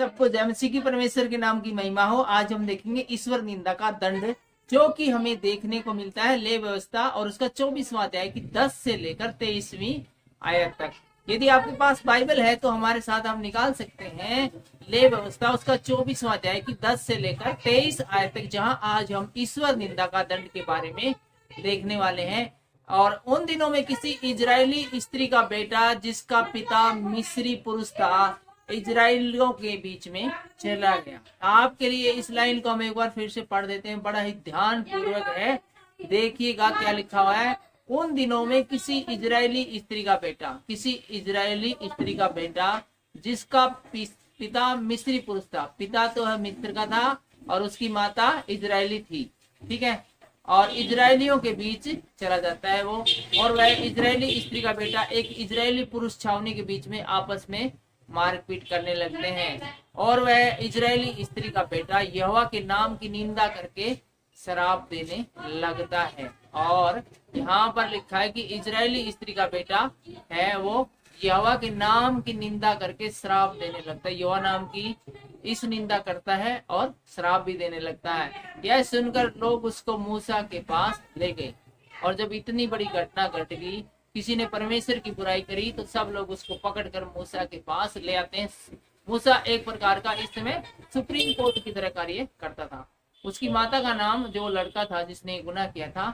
सबको जय मसीह की, परमेश्वर के नाम की महिमा हो। आज हम देखेंगे ईश्वर निंदा का दंड, जो कि हमें देखने को मिलता है ले व्यवस्था और उसका 24वां अध्याय की 10 से लेकर 23वीं आयत तक। यदि आपके पास बाइबल है तो हमारे साथ हम निकाल सकते हैं ले व्यवस्था उसका 24वां अध्याय की 10 से लेकर 23 आयत तक, जहां आज हम ईश्वर निंदा का दंड के बारे में देखने वाले हैं। और उन दिनों में किसी इजरायली स्त्री का बेटा, जिसका पिता मिस्री पुरुष था, इजराइलियों के बीच में चला गया। आपके लिए इस लाइन को हम एक बार फिर से पढ़ देते हैं, बड़ा ही ध्यान पूर्वक है, देखिएगा क्या लिखा हुआ है। उन दिनों में किसी इजरायली स्त्री का बेटा, किसी इजरायली स्त्री का बेटा जिसका पिता मिस्री पुरुष था, पिता तो है मिस्र का था और उसकी माता इजरायली थी, ठीक है, और इजरायलियों के बीच चला जाता है वो, और वह इजरायली स्त्री का बेटा एक इजरायली पुरुष छावनी के बीच में आपस में मारपीट करने लगते हैं, और वह इजरायली स्त्री का बेटा यहोवा के नाम की निंदा करके शराब देने लगता है। और यहाँ पर लिखा है कि इजरायली स्त्री का बेटा है वो यहोवा के नाम की निंदा करके शराब देने लगता है, यहोवा नाम की इस निंदा करता है और शराब भी देने लगता है। यह सुनकर लोग उसको मूसा के पास ले गए, और जब इतनी बड़ी घटना घट गई, किसी ने परमेश्वर की बुराई करी, तो सब लोग उसको पकड़कर मूसा के पास ले आते हैं। मूसा एक प्रकार का इस समय सुप्रीम कोर्ट की तरह कार्य करता था। उसकी माता का नाम, जो लड़का था जिसने गुनाह किया था,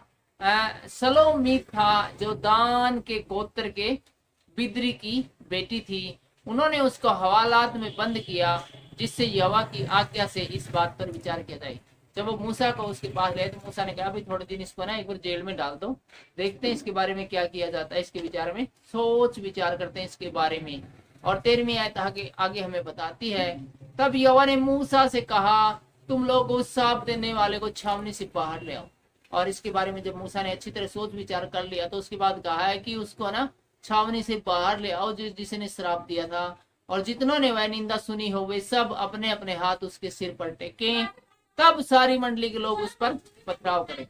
सलोमीत था, जो दान के गोत्र के बिद्री की बेटी थी। उन्होंने उसको हवालात में बंद किया, जिससे यहोवा की आज्ञा से इस बात पर विचार किया जाए। जब वो मूसा को उसके पास गए तो मूसा ने कहा, भाई थोड़े दिन इसको ना एक बार जेल में डाल दो, देखते हैं इसके बारे में क्या किया जाता है, इसके विचार में सोच विचार करते हैं इसके बारे में। और 13वीं आयत आगे हमें बताती है, तब यहोवा ने मूसा से कहा, तुम लोग उस श्राप देने वाले को छावनी से बाहर ले आओ। और इसके बारे में जब मूसा ने अच्छी तरह सोच विचार कर लिया, तो उसके बाद कहा है कि उसको ना छावनी से बाहर ले आओ, जिसने श्राप दिया था, और जितनों ने वह निंदा सुनी हो वे सब अपने अपने हाथ उसके सिर पर टेके। तब सारी मंडली के लोग उस पर पथराव करें,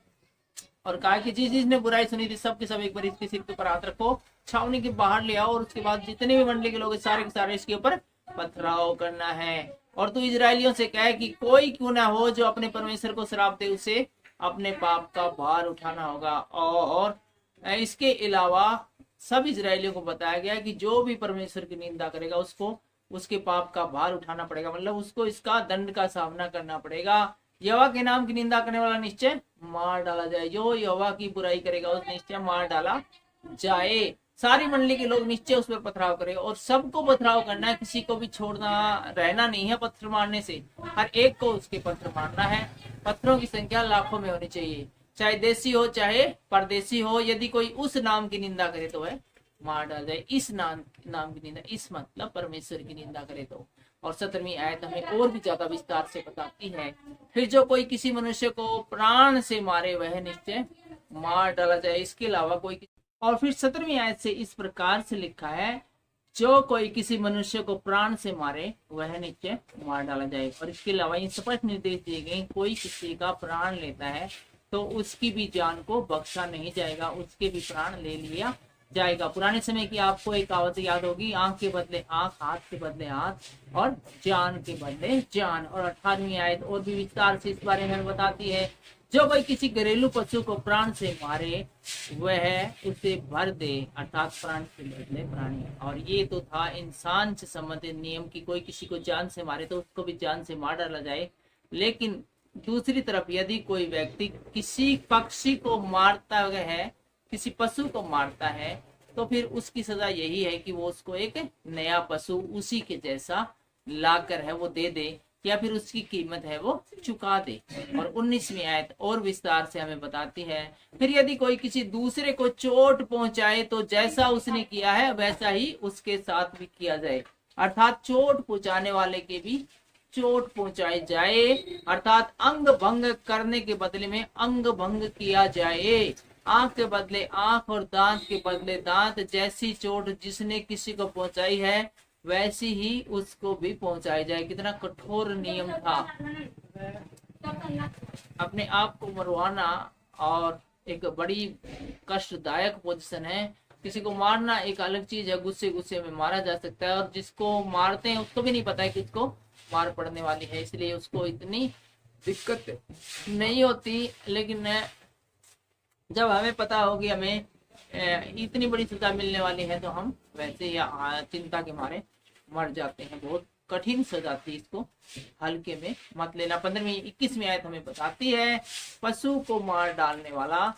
और कहा कि जिसने बुराई सुनी थी सब के सब एक बार इसके सिर के ऊपर हाथ रखो, छावनी के बाहर ले आओ, और उसके बाद जितने भी मंडली के लोग सारे के सारे इसके ऊपर पथराव करना है। और तू इजरायलियों से कहे कि कोई क्यों ना हो जो अपने परमेश्वर को श्राप दे, उसे अपने पाप का भार उठाना होगा। और इसके अलावा सब इजरायलियों को बताया गया कि जो भी परमेश्वर की निंदा करेगा उसको उसके पाप का भार उठाना पड़ेगा, मतलब उसको इसका दंड का सामना करना पड़ेगा। यहोवा के नाम की निंदा करने वाला निश्चय मार डाला जाए, जो यहोवा की बुराई करेगा उस निश्चय मार डाला जाए। सारी मंडली के लोग निश्चय उस पर पथराव करे, और सबको पथराव करना है, किसी को भी छोड़ना रहना नहीं है पत्थर मारने से, हर एक को उसके पत्थर मारना है। पत्थरों की संख्या लाखों में होनी चाहिए, चाहे देसी हो चाहे परदेसी हो। यदि कोई उस नाम की निंदा करे तो वह मार डाल जाए। इस नाम की निंदा, इस मतलब परमेश्वर की निंदा करे तो। और 17वीं आयत हमें और भी ज्यादा विस्तार से बताती है, फिर जो कोई किसी मनुष्य को प्राण से मारे वह निश्चय मार डाला जाए। इसके अलावा कोई, और फिर 17वीं आयत से इस प्रकार से लिखा है, जो कोई किसी मनुष्य को प्राण से मारे वह निश्चय मार डाला जाए। और इसके अलावा ये स्पष्ट निर्देश दिए गए, कोई किसी का प्राण लेता है तो उसकी भी जान को बख्शा नहीं जाएगा, उसके भी प्राण ले लिया जाएगा। पुराने समय की आपको एक कहावत याद होगी, आंख के बदले आंख, हाथ के बदले हाथ, और जान के बदले जान। और 18वीं आयत और भी विस्तार से इस बारे में बताती है, जो कोई किसी घरेलू पशु को प्राण से मारे वह उसे भर दे, अर्थात प्राण के बदले प्राणी। और ये तो था इंसान से संबंधित नियम की, कोई किसी को जान से मारे तो उसको भी जान से मार डाला जाए। लेकिन दूसरी तरफ यदि कोई व्यक्ति किसी पक्षी को मारता है, किसी पशु को मारता है, तो फिर उसकी सजा यही है कि वो उसको एक नया पशु उसी के जैसा लाकर है वो दे दे, या फिर उसकी कीमत है वो चुका दे। और 19वीं आयत और विस्तार से हमें बताती है, फिर यदि कोई किसी दूसरे को चोट पहुंचाए तो जैसा उसने किया है वैसा ही उसके साथ भी किया जाए, अर्थात चोट पहुंचाने वाले के भी चोट पहुंचाई जाए, अर्थात अंग भंग करने के बदले में अंग भंग किया जाए। आंख के बदले आंख और दांत के बदले दांत, जैसी चोट जिसने किसी को पहुंचाई है वैसी ही उसको भी पहुंचाई जाए। कितना कठोर नियम था। अपने आप को मरवाना और एक बड़ी कष्टदायक पोजीशन है, किसी को मारना एक अलग चीज है, गुस्से गुस्से में मारा जा सकता है, और जिसको मारते हैं उसको भी नहीं पता है कि उसको मार पड़ने वाली है, इसलिए उसको इतनी दिक्कत नहीं होती। लेकिन जब हमें पता होगी हमें इतनी बड़ी सजा मिलने वाली है तो हम वैसे ही चिंता के मारे मर जाते हैं। बहुत कठिन सजा थी, इसको हल्के में मत लेना। 15वीं 21वीं आयत हमें बताती है, पशु को मार डालने वाला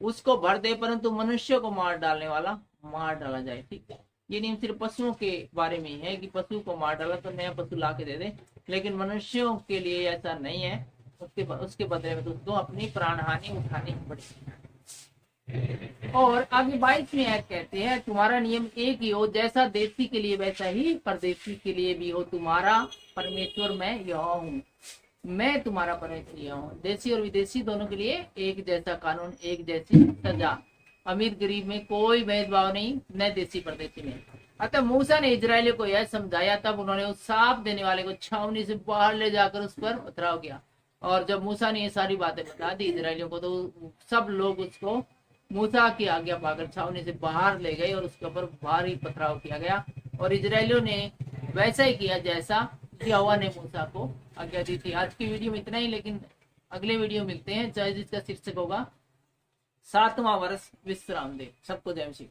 उसको भर दे, परंतु मनुष्य को मार डालने वाला मार डाला जाए। ठीक है, ये नियम सिर्फ पशुओं के बारे में ही है कि पशु को मार डाला तो नया पशु ला के दे दे, लेकिन मनुष्यों के लिए ऐसा नहीं है। उसके बदले में उसको अपनी प्राण हानि उठानी पड़ेगी। और आगे 22वीं आयत कहते हैं, तुम्हारा नियम एक ही हो, जैसा देशी के लिए वैसा ही परदेशी के लिए भी हो। तुम्हारा परमेश्वर मैं यहोवा हूँ, मैं तुम्हारा परमेश्वर यहोवा हूँ। देशी और विदेशी दोनों के लिए एक जैसा कानून, एक जैसी सजा। अमीर गरीब में कोई भेदभाव नहीं, न देशी परदेशी में। अतः मूसा ने इजरायलियों को यह समझाया, तब उन्होंने उस साफ देने वाले को छावनी से बाहर ले जाकर उस पर पथराव किया। और जब मूसा ने ये सारी बातें बता दी इजरायलियों को, तो सब लोग उसको मूसा की आज्ञा पाकर छावनी से बाहर ले गए और उसके ऊपर भारी पथराव किया गया। और इजरायलियों ने वैसा ही किया जैसा यहोवा ने मूसा को आज्ञा दी थी। आज की वीडियो में इतना ही, लेकिन अगले वीडियो मिलते हैं, जिसका शीर्षक होगा 7वां वर्ष विश्राम दे। सबको जय मसीह।